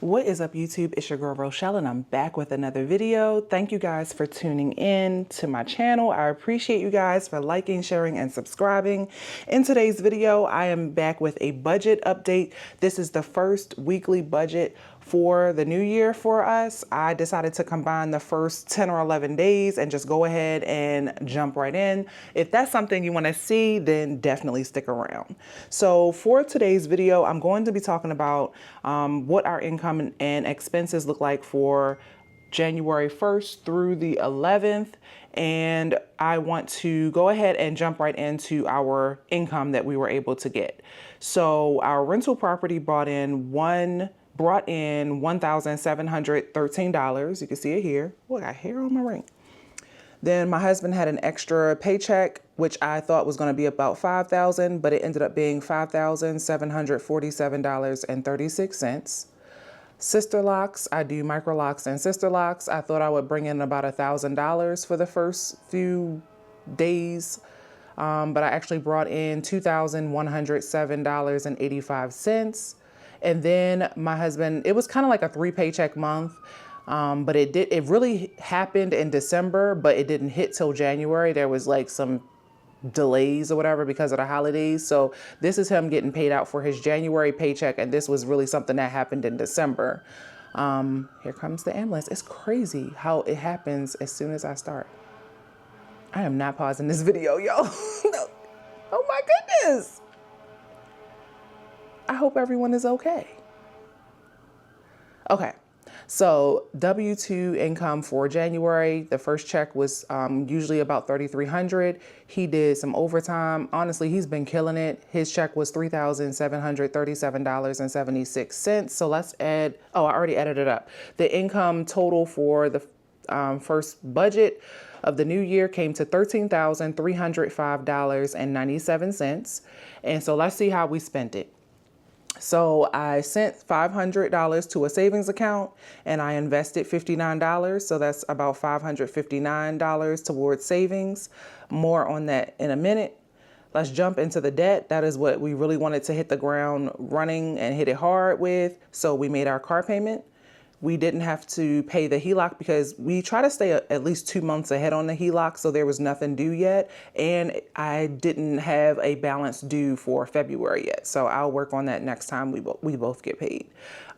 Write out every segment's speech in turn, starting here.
What is up, YouTube? It's your girl Rochelle and I'm back with another video. Thank you guys for tuning in to my channel. I appreciate you guys for liking, sharing, and subscribing. In today's video, I am back with a budget update. This is the first weekly budget for the new year for us. I decided to combine the first 10 or 11 days and just go ahead and jump right in. If that's something you want to see, then definitely stick around. So for today's video, I'm going to be talking about what our income and expenses look like for January 1st through the 11th. And I want to go ahead and jump right into our income that we were able to get. So our rental property brought in $1,713. You can see it here. Oh, I got hair on my ring. Then my husband had an extra paycheck, which I thought was going to be about $5,000, but it ended up being $5,747.36. Sister locks, I do micro locks and sister locks. I thought I would bring in about $1,000 for the first few days, but I actually brought in $2,107.85. And then my husband, it was kind of like a 3 paycheck month. But it really happened in December, but it didn't hit till January. There was like some delays or whatever because of the holidays. So this is him getting paid out for his January paycheck. And this was really something that happened in December. Here comes the ambulance. It's crazy how it happens as soon as I start. I am not pausing this video, y'all. No. Oh my goodness. I hope everyone is okay. Okay. So W-2 income for January, the first check was usually about $3,300. He did some overtime. Honestly, he's been killing it. His check was $3,737.76. So let's add, oh, I already added it up. The income total for the first budget of the new year came to $13,305.97. And so let's see how we spent it. So I sent $500 to a savings account and I invested $59. So that's about $559 towards savings. More on that in a minute. Let's jump into the debt. That is what we really wanted to hit the ground running and hit it hard with. So we made our car payment. We didn't have to pay the HELOC because we try to stay at least 2 months ahead on the HELOC, so there was nothing due yet. And I didn't have a balance due for February yet. So I'll work on that next time we both get paid.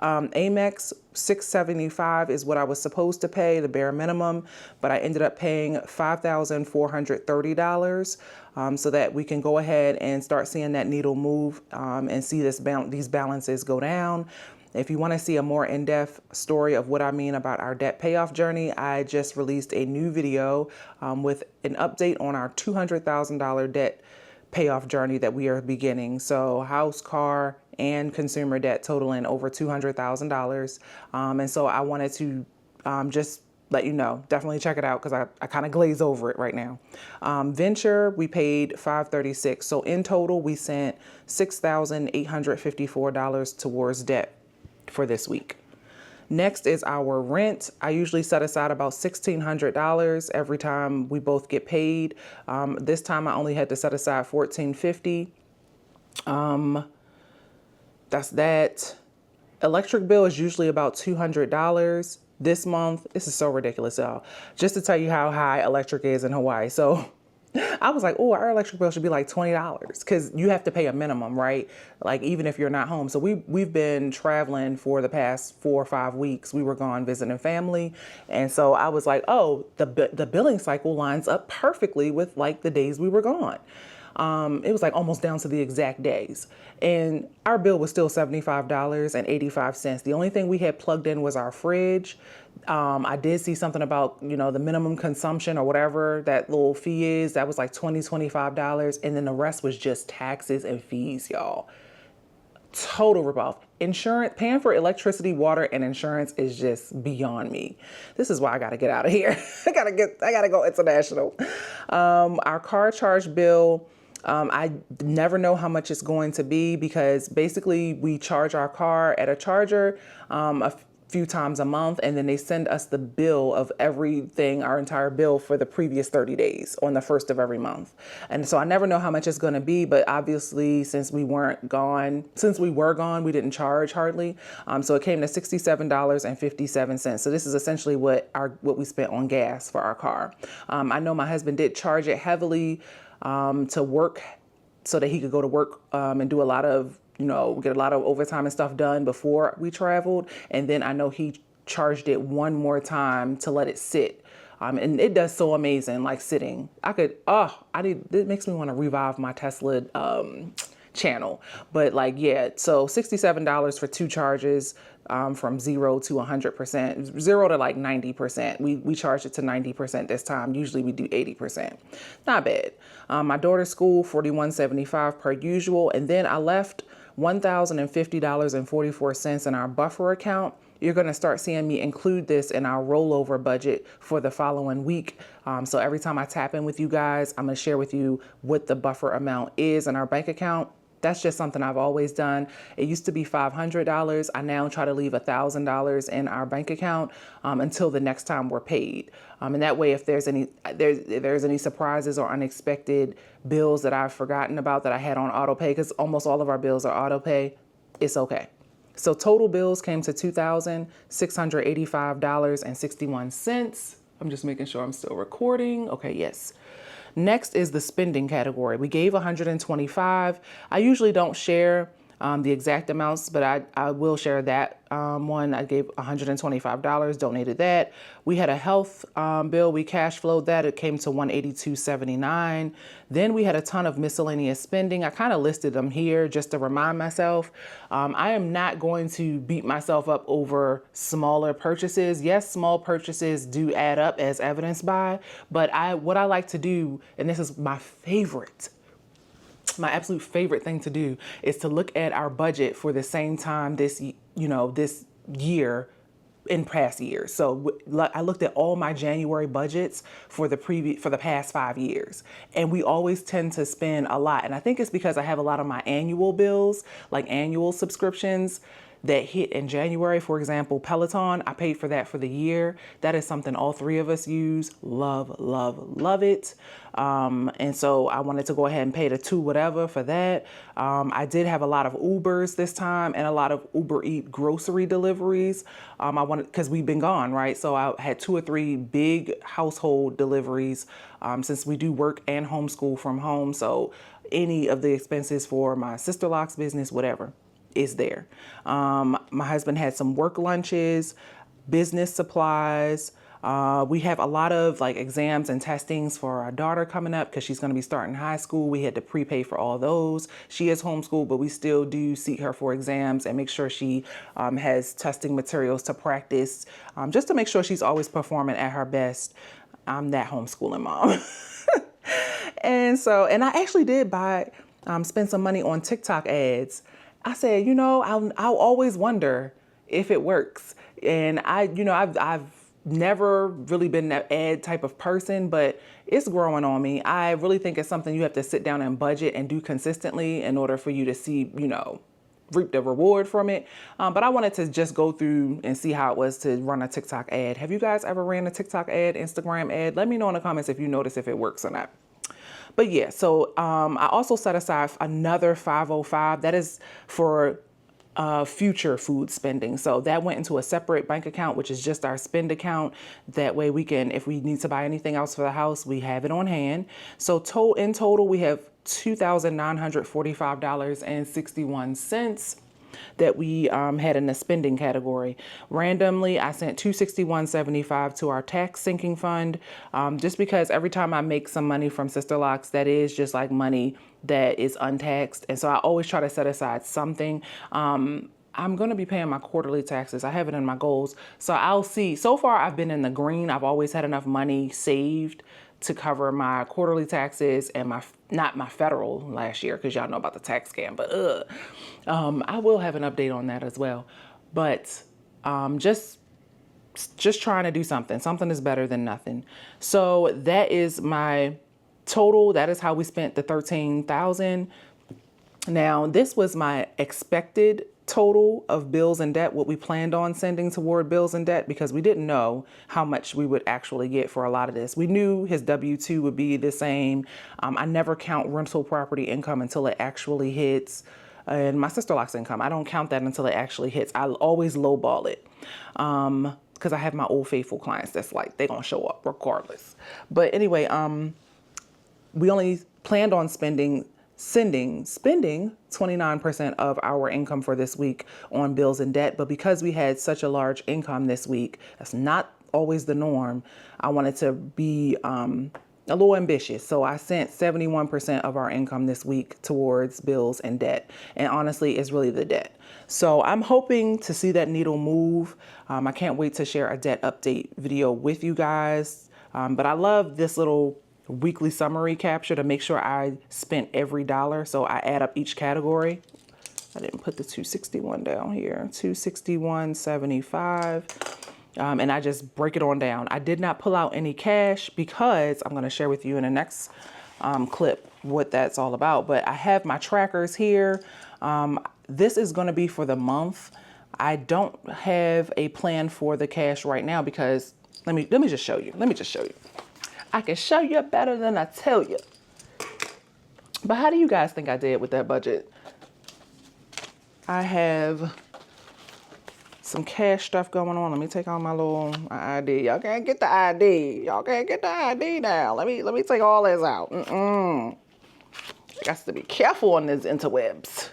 Amex $675 is what I was supposed to pay, the bare minimum, but I ended up paying $5,430 so that we can go ahead and start seeing that needle move and see these balances go down. If you want to see a more in-depth story of what I mean about our debt payoff journey, I just released a new video with an update on our $200,000 debt payoff journey that we are beginning. So house, car, and consumer debt totaling over $200,000. And so I wanted to just let you know, definitely check it out because I kind of glaze over it right now. Venture, we paid $536. So in total, we sent $6,854 towards debt for this week. Next is our rent. I usually set aside about $1,600 every time we both get paid. This time I only had to set aside $1,450. That's that. Electric bill is usually about $200 this month. This is so ridiculous, y'all. Just to tell you how high electric is in Hawaii. So I was like, oh, our electric bill should be like $20 because you have to pay a minimum, right? Like even if you're not home. So we've been traveling for the past 4 or 5 weeks. We were gone visiting family. And so I was like, oh, the billing cycle lines up perfectly with like the days we were gone. It was like almost down to the exact days. And our bill was still $75.85. The only thing we had plugged in was our fridge. I did see something about, you know, the minimum consumption or whatever that little fee is. That was like $25. And then the rest was just taxes and fees, y'all. Total ripoff. Insurance, paying for electricity, water, and insurance is just beyond me. This is why I got to get out of here. I gotta go international. Our car charge bill, I never know how much it's going to be because basically we charge our car at a charger. few times a month, and then they send us the bill of everything, our entire bill for the previous 30 days on the first of every month. And so I never know how much it's going to be, but obviously since we were gone, we didn't charge hardly. So it came to $67.57. So this is essentially what we spent on gas for our car. I know my husband did charge it heavily to work so that he could go to work and do a lot of, get a lot of overtime and stuff done before we traveled. And then I know he charged it one more time to let it sit. And it does so amazing, like sitting. It makes me want to revive my Tesla channel. But like, yeah, so $67 for 2 charges, from 0 to 100%, 0 to like 90%. We charged it to 90% this time. Usually we do 80%. Not bad. My daughter's school, $41.75 per usual. And then I left $1,050.44 in our buffer account. You're going to start seeing me include this in our rollover budget for the following week. So every time I tap in with you guys, I'm going to share with you what the buffer amount is in our bank account. That's just something I've always done. It used to be $500. I now try to leave $1,000 in our bank account until the next time we're paid. And that way, if there's any surprises or unexpected bills that I've forgotten about that I had on auto pay, because almost all of our bills are auto pay, it's okay. So total bills came to $2,685.61. I'm just making sure I'm still recording. Okay, yes. Next is the spending category. We gave $125. I usually don't share the exact amounts, but I will share that one. I gave $125, donated that. We had a health bill. We cash flowed that. It came to $182.79. Then we had a ton of miscellaneous spending. I kind of listed them here just to remind myself. I am not going to beat myself up over smaller purchases. Yes, small purchases do add up as evidenced by, but what I like to do, and this is my absolute favorite thing to do, is to look at our budget for the same time this year in past years. So I looked at all my January budgets for the past 5 years, and we always tend to spend a lot. And I think it's because I have a lot of my annual bills, like annual subscriptions that hit in January. For example, Peloton, I paid for that for the year. That is something all 3 of us use. Love, love, love it. And so I wanted to go ahead and pay the $2 whatever for that. I did have a lot of Ubers this time and a lot of Uber Eat grocery deliveries. Because we've been gone, right? So I had 2 or 3 big household deliveries since we do work and homeschool from home. So any of the expenses for my sister-loc's business, whatever, is there. My husband had some work lunches, business supplies. We have a lot of like exams and testings for our daughter coming up because she's going to be starting high school. We had to prepay for all those. She is homeschooled, but we still do seek her for exams and make sure she has testing materials to practice, just to make sure she's always performing at her best. I'm that homeschooling mom. And I actually did spend some money on TikTok ads. I said, I'll always wonder if it works. And I've never really been that ad type of person, but it's growing on me. I really think it's something you have to sit down and budget and do consistently in order for you to see, reap the reward from it. But I wanted to just go through and see how it was to run a TikTok ad. Have you guys ever ran a TikTok ad, Instagram ad? Let me know in the comments if you notice if it works or not. But yeah, so I also set aside another $505. That is for future food spending. So that went into a separate bank account, which is just our spend account. That way we can, if we need to buy anything else for the house, we have it on hand. So in total, we have $2,945.61 that we had in the spending category. Randomly, I sent $261.75 to our tax sinking fund, just because every time I make some money from Sister Locks, that is just like money that is untaxed. And so I always try to set aside something. I'm going to be paying my quarterly taxes. I have it in my goals. So I'll see. So far, I've been in the green. I've always had enough money saved to cover my quarterly taxes and not my federal last year, because y'all know about the tax scam, but I will have an update on that as well. But just trying to do something. Something is better than nothing. So that is my total. That is how we spent the $13,000. Now, this was my expected total of bills and debt, what we planned on sending toward bills and debt, because we didn't know how much we would actually get for a lot of this. We knew his W-2 would be the same. I never count rental property income until it actually hits. And my sister-in-law's income, I don't count that until it actually hits. I always lowball it. Because I have my old faithful clients that's like, they're gonna show up regardless. But anyway, we only planned on spending 29% of our income for this week on bills and debt. But because we had such a large income this week, that's not always the norm. I wanted to be a little ambitious. So I sent 71% of our income this week towards bills and debt. And honestly, it's really the debt. So I'm hoping to see that needle move. I can't wait to share a debt update video with you guys. But I love this little weekly summary capture to make sure I spent every dollar. So I add up each category. I didn't put the 261 down here. 261.75. And I just break it on down. I did not pull out any cash because I'm going to share with you in the next clip what that's all about. But I have my trackers here. This is going to be for the month. I don't have a plan for the cash right now because let me just show you. Let me just show you. I can show you better than I tell you. But how do you guys think I did with that budget? I have some cash stuff going on. Let me take out my little ID. Y'all can't get the ID. Y'all can't get the ID now. Let me take all this out. I got to be careful on these interwebs.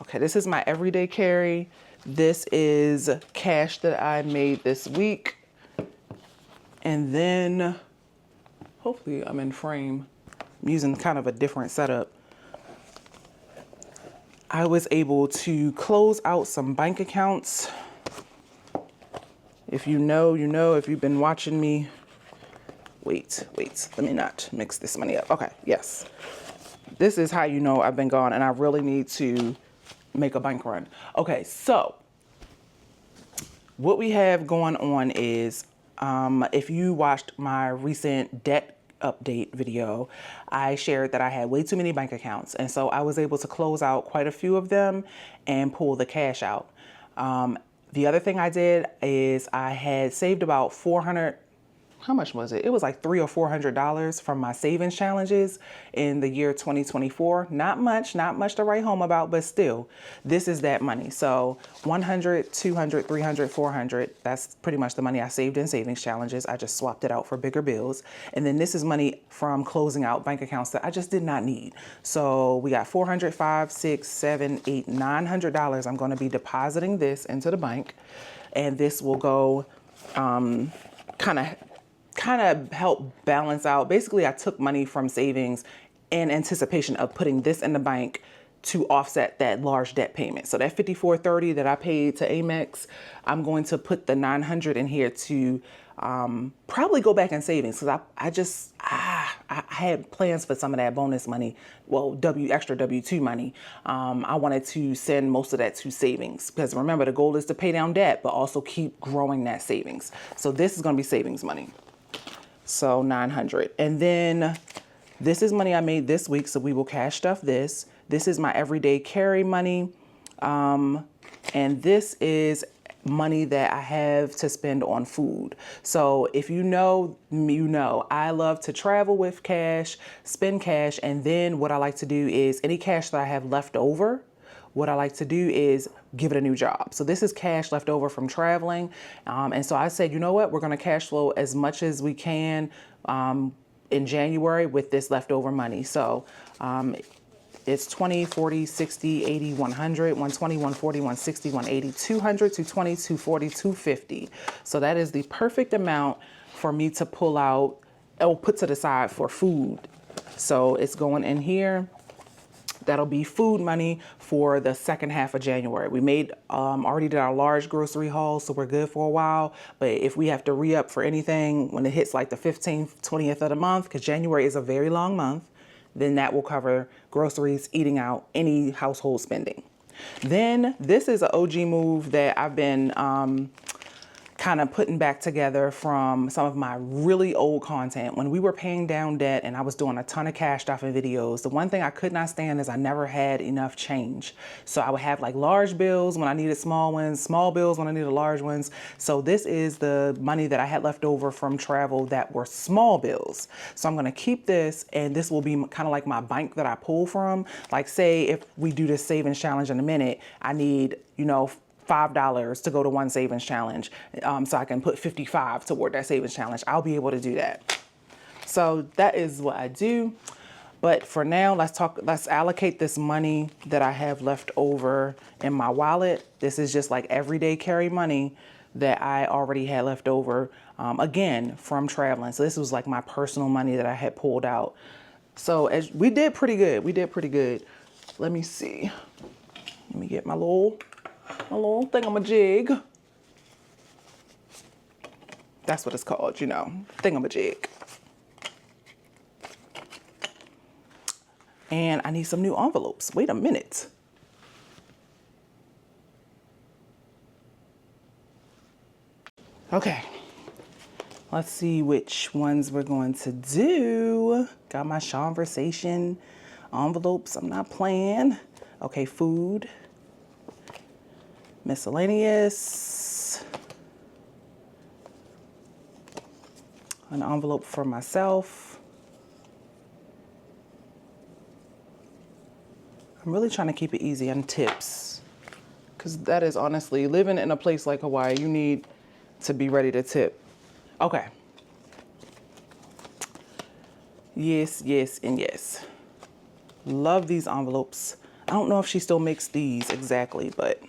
Okay, this is my everyday carry. This is cash that I made this week. And then, hopefully I'm in frame. I'm using kind of a different setup. I was able to close out some bank accounts. If you know, you know. If you've been watching me. Wait. Let me not mix this money up. Okay, yes. This is how you know I've been gone and I really need to make a bank run. Okay, so what we have going on is, if you watched my recent debt update video, I shared that I had way too many bank accounts. And so I was able to close out quite a few of them and pull the cash out. The other thing I did is I had saved about 400, how much was it? It was like $300 or $400 from my savings challenges in the year 2024. Not much to write home about, but still, this is that money. So 100, 200, 300, 400, that's pretty much the money I saved in savings challenges. I just swapped it out for bigger bills. And then this is money from closing out bank accounts that I just did not need. So we got $400, $500, $600, $700, $800, $900. I'm going to be depositing this into the bank, and this will go kind of help balance out. Basically, I took money from savings in anticipation of putting this in the bank to offset that large debt payment. So that $54.30 that I paid to Amex, I'm going to put the $900 in here to probably go back in savings, because I had plans for some of that bonus money, well, extra W-2 money. I wanted to send most of that to savings, because remember, the goal is to pay down debt, but also keep growing that savings. So this is going to be savings money. So 900. And then this is money I made this week. So we will cash stuff this. This is my everyday carry money. And this is money that I have to spend on food. So if you know, you know, I love to travel with cash, spend cash. And then what I like to do is any cash that I have left over, what I like to do is give it a new job. So this is cash left over from traveling. And so I said, you know what, we're going to cash flow as much as we can in January with this leftover money. So it's 20, 40, 60, 80, 100, 120, 140, 160, 180, 200, 220, 240, 250. So that is the perfect amount for me to pull out or put to the side for food. So it's going in here. That'll be food money for the second half of January. We made, already did our large grocery haul, so we're good for a while. But if we have to re-up for anything when it hits like the 15th, 20th of the month, because January is a very long month, then that will cover groceries, eating out, any household spending. Then this is an OG move that I've been kind kind of putting back together from some of my really old content. When we were paying down debt and I was doing a ton of cash stuffing videos, the one thing I could not stand is I never had enough change. So I would have like large bills when I needed small ones, small bills when I needed large ones. So this is the money that I had left over from travel that were small bills. So I'm going to keep this, and this will be kind of like my bank that I pull from. Like, say if we do this savings challenge in a minute, I need, you know, $5 to go to one savings challenge, so I can put 55 toward that savings challenge. I'll be able to do that. So that is what I do. But for now, let's allocate this money that I have left over in my wallet. This is just like everyday carry money that I already had left over, again, from traveling. So this was like my personal money that I had pulled out. So as we did pretty good. We did pretty good. Let me see. Let me get my little thingamajig. That's what it's called, you know, thingamajig. And I need some new envelopes. Wait a minute. Okay. Let's see which ones we're going to do. Got my conversation envelopes. I'm not playing. Okay, food. Miscellaneous. An envelope for myself. I'm really trying to keep it easy on tips, because that is honestly, living in a place like Hawaii, you need to be ready to tip. Okay. Yes, yes, and yes. Love these envelopes. I don't know if she still makes these exactly, but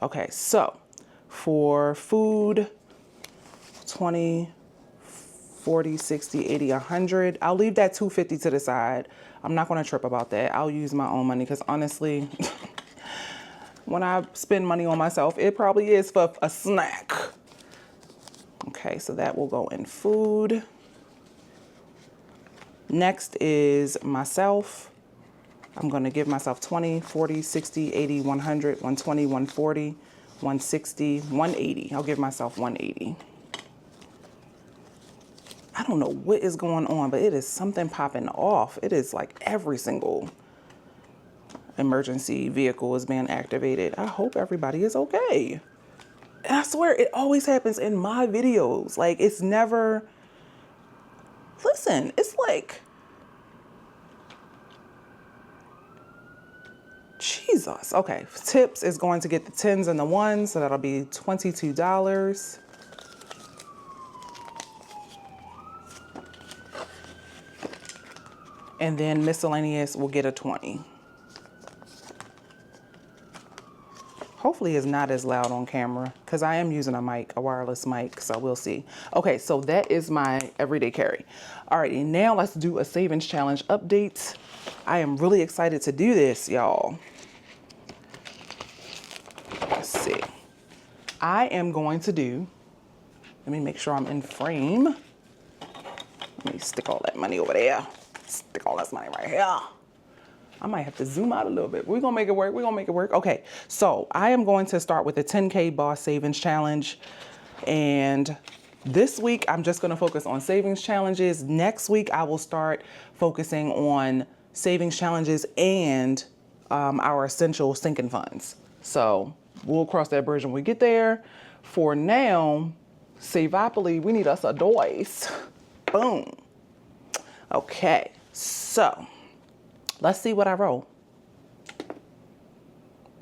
okay, so for food, 20, 40, 60, 80, 100. I'll leave that 250 to the side. I'm not going to trip about that. I'll use my own money because honestly, when I spend money on myself, it probably is for a snack. Okay, so that will go in food. Next is myself. I'm going to give myself 20, 40, 60, 80, 100, 120, 140, 160, 180. I'll give myself 180. I don't know what is going on, but it is something popping off. It is like every single emergency vehicle is being activated. I hope everybody is okay. And I swear it always happens in my videos. Like, it's never, listen, it's like, Jesus. Okay, tips is going to get the 10s and the 1s, so that'll be $22. And then miscellaneous will get a 20. Hopefully it's not as loud on camera because I am using a wireless mic, so we'll see. Okay, so that is my everyday carry. All right, and now let's do a savings challenge update. I am really excited to do this, y'all. Let's see. I am going to do, let me make sure I'm in frame. Let me stick all that money over there. Stick all this money right here. I might have to zoom out a little bit. We're gonna make it work. We're gonna make it work. Okay, so I am going to start with the 10K Boss Savings Challenge. And this week, I'm just gonna focus on savings challenges. Next week, I will start focusing on savings challenges and our essential sinking funds. So we'll cross that bridge when we get there. For now, Savopoly, we need us a dice. Boom. Okay, so let's see what I roll.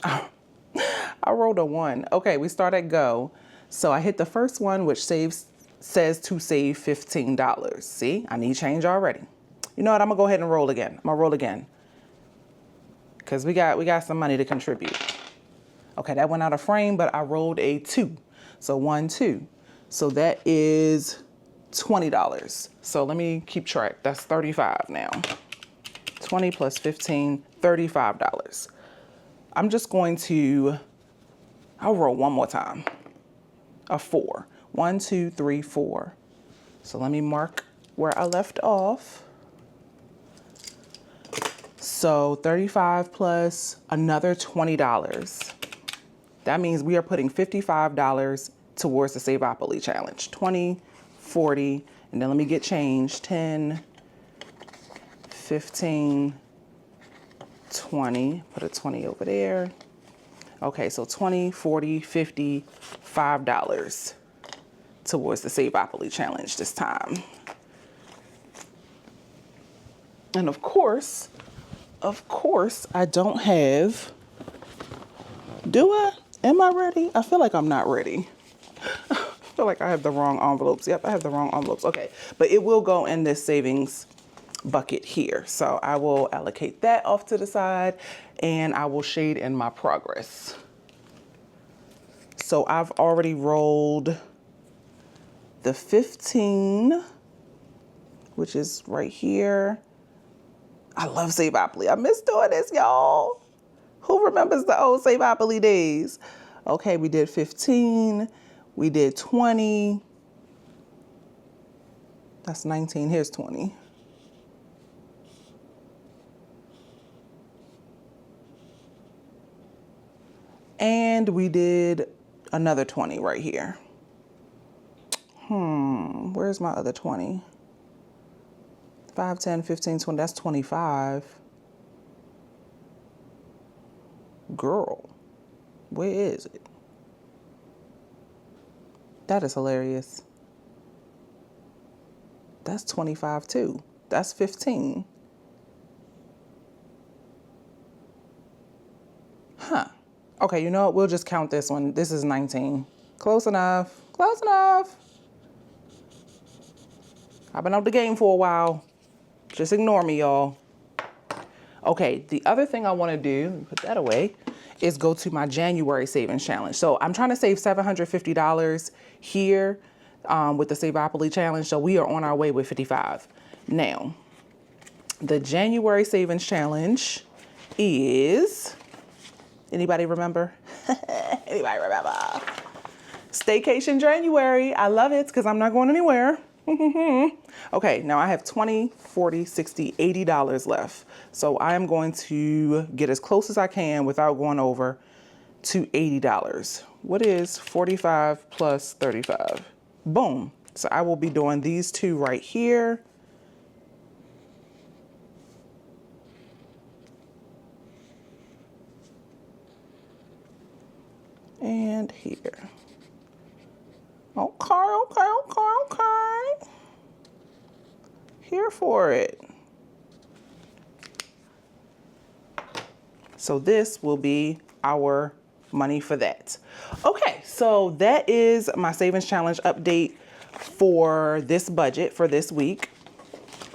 I rolled a 1. Okay, we start at go. So I hit the first one, which says to save $15. See, I need change already. You know what? I'm gonna go ahead and roll again. I'm gonna roll again because we got some money to contribute. Okay, that went out of frame, but I rolled a 2. So 1, 2. So that is $20. So let me keep track. That's 35 now. 20 plus 15, $35. I'm just going to, I'll roll one more time. A 4. 1, 2, 3, 4. So let me mark where I left off. So 35 plus another $20. That means we are putting $55 towards the Savopoly challenge. 20, 40, and then let me get change. 10, 15, 20. Put a 20 over there. Okay, so 20, 40, 50, $5 towards the Savopoly challenge this time. And of course, I don't have, do I? Am I ready? I feel like I'm not ready. I feel like I have the wrong envelopes. Yep, I have the wrong envelopes. Okay, but it will go in this savings bucket here. So I will allocate that off to the side and I will shade in my progress. So I've already rolled the 15, which is right here. I love Savopoly. I miss doing this, y'all. Who remembers the old Savopoly days? Okay, we did 15. We did 20. That's 19. Here's 20. And we did another 20 right here. Where's my other 20? 5, 10, 15, 20. That's 25. Girl, where is it? That is hilarious. That's 25 too. That's 15. Huh. Okay, you know what? We'll just count this one. This is 19. Close enough. Close enough. I've been out the game for a while. Just ignore me, y'all. Okay, the other thing I want to do, let me put that away, is go to my January savings challenge. So I'm trying to save $750 here with the Savopoly challenge. So we are on our way with 55. Now, the January savings challenge is, anybody remember? Anybody remember? Staycation January. I love it because I'm not going anywhere. Okay, now I have 20, 40, 60, $80 left. So I am going to get as close as I can without going over to $80. What is 45 plus 35? Boom. So I will be doing these two right here. And here. Okay. Here for it. So this will be our money for that. Okay, so that is my savings challenge update for this budget for this week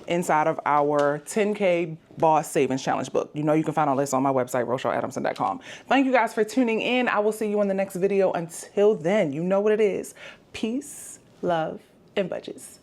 inside of our 10K Boss Savings Challenge book. You know you can find all this on my website, rochelleadamson.com. Thank you guys for tuning in. I will see you in the next video. Until then, you know what it is. Peace, love, and budgets.